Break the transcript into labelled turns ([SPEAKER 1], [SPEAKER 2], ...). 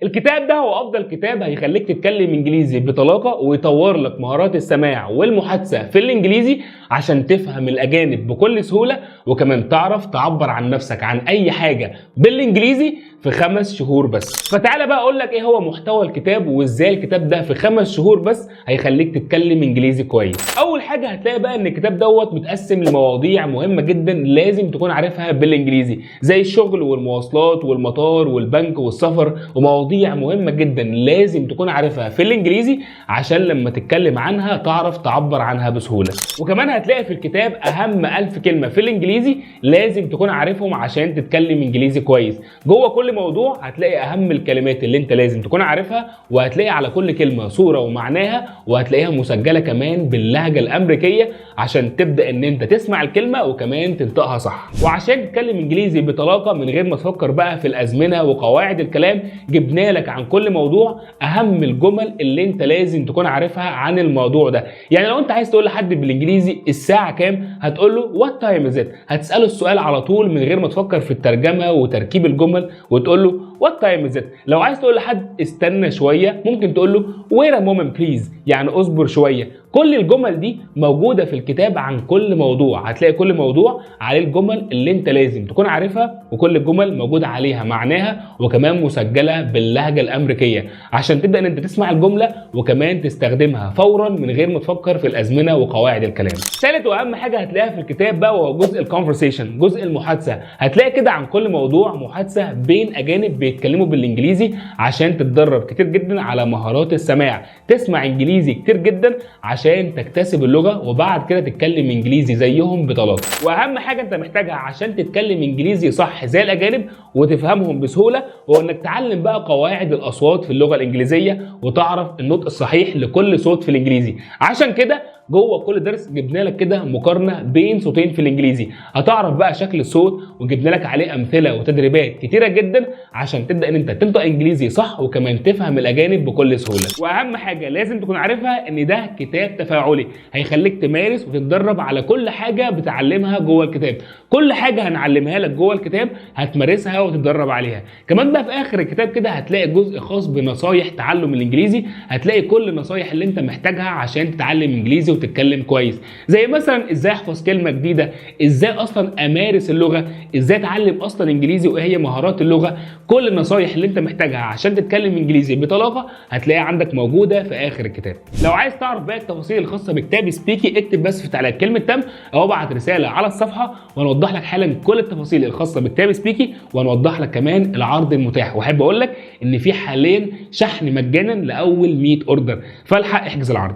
[SPEAKER 1] الكتاب ده هو افضل كتاب هيخليك تتكلم انجليزي بطلاقه ويطور لك مهارات السماع والمحادثه في الانجليزي عشان تفهم الاجانب بكل سهوله، وكمان تعرف تعبر عن نفسك عن اي حاجه بالانجليزي في 5 شهور بس. فتعالى بقى اقول لك ايه هو محتوى الكتاب وازاي الكتاب ده في 5 شهور بس هيخليك تتكلم انجليزي كويس. اول حاجه هتلاقي بقى ان الكتاب دوت متقسم لمواضيع مهمه جدا لازم تكون عارفها بالانجليزي، زي الشغل والمواصلات والمطار والبنك والسفر، ومواضيع مهمه جدا لازم تكون عارفها في الانجليزي عشان لما تتكلم عنها تعرف تعبر عنها بسهوله. وكمان هتلاقي في الكتاب اهم 1000 كلمه في الانجليزي لازم تكون عارفهم عشان تتكلم انجليزي كويس. جوه كل موضوع هتلاقي اهم الكلمات اللي انت لازم تكون عارفها، وهتلاقي على كل كلمه صوره ومعناها، وهتلاقيها مسجله كمان باللهجه الامريكيه عشان تبدا ان انت تسمع الكلمه وكمان تنطقها صح. وعشان تتكلم انجليزي بطلاقه من غير ما تفكر بقى في الازمنه وقواعد الكلام، جبنا لك عن كل موضوع اهم الجمل اللي انت لازم تكون عارفها عن الموضوع ده. يعني لو انت عايز تقول لحد بالانجليزي الساعه كام، هتقول له وات تايم از ات، هتساله السؤال على طول من غير ما تفكر في الترجمه وتركيب الجمل، وتقول له وات تايم از ات. لو عايز تقول لحد استنى شويه ممكن تقول له وير ا مومنت بليز، يعني اصبر شويه. كل الجمل دي موجوده في الكتاب عن كل موضوع، هتلاقي كل موضوع عليه الجمل اللي انت لازم تكون عارفها، وكل الجمل موجود عليها معناها وكمان مسجله باللهجه الامريكيه عشان تبدا ان انت تسمع الجمله وكمان تستخدمها فورا من غير ما تفكر في الازمنه وقواعد الكلام. ثالث واهم حاجه هتلاقيها في الكتاب بقى وهو جزء الكونفرسيشن، جزء المحادثه. هتلاقي كده عن كل موضوع محادثه بين اجانب بيتكلموا بالانجليزي عشان تتدرب كتير جدا على مهارات السماع، تسمع انجليزي كتير جدا عشان تكتسب اللغه وبعد كده تتكلم انجليزي زيهم بطلاقه. واهم حاجه انت محتاجها عشان تتكلم انجليزي صح زي الاجانب وتفهمهم بسهوله، هو انك تتعلم بقى قواعد الاصوات في اللغه الانجليزيه وتعرف النطق الصحيح لكل صوت في الانجليزي. عشان كده جوه كل درس جبنا لك كده مقارنه بين صوتين في الانجليزي، هتعرف بقى شكل الصوت وجبنا لك عليه امثله وتدريبات كتيره جدا عشان تبدا ان انت تنطق انجليزي صح وكمان تفهم الاجانب بكل سهوله. واهم حاجه لازم تكون عارفها ان ده كتاب تفاعلي هيخليك تمارس وتتدرب على كل حاجه بتعلمها جوه الكتاب. كل حاجه هنعلمها لك جوه الكتاب هتمارسها وتتدرب عليها. كمان بقى في اخر الكتاب كده هتلاقي جزء خاص بنصايح تعلم الانجليزي، هتلاقي كل النصايح اللي انت محتاجها عشان تتعلم انجليزي وتتكلم كويس، زي مثلا ازاي احفظ كلمه جديده، ازاي اصلا امارس اللغه، ازاي اتعلم اصلا انجليزي وايه هي مهارات اللغه. كل النصايح اللي انت محتاجها عشان تتكلم انجليزي بطلاقه هتلاقيها عندك موجوده في اخر الكتاب. لو عايز تعرف باقي التفاصيل الخاصه بكتاب سبيكي اكتب بس في تعليقات كلمه تم او ابعت رساله على الصفحه وهنوضح لك حالا كل التفاصيل الخاصه بكتاب سبيكي، وهنوضح لك كمان العرض المتاح. واحب اقول لك ان في حاليا شحن مجانا لاول 100 اوردر، فالحق احجز العرض.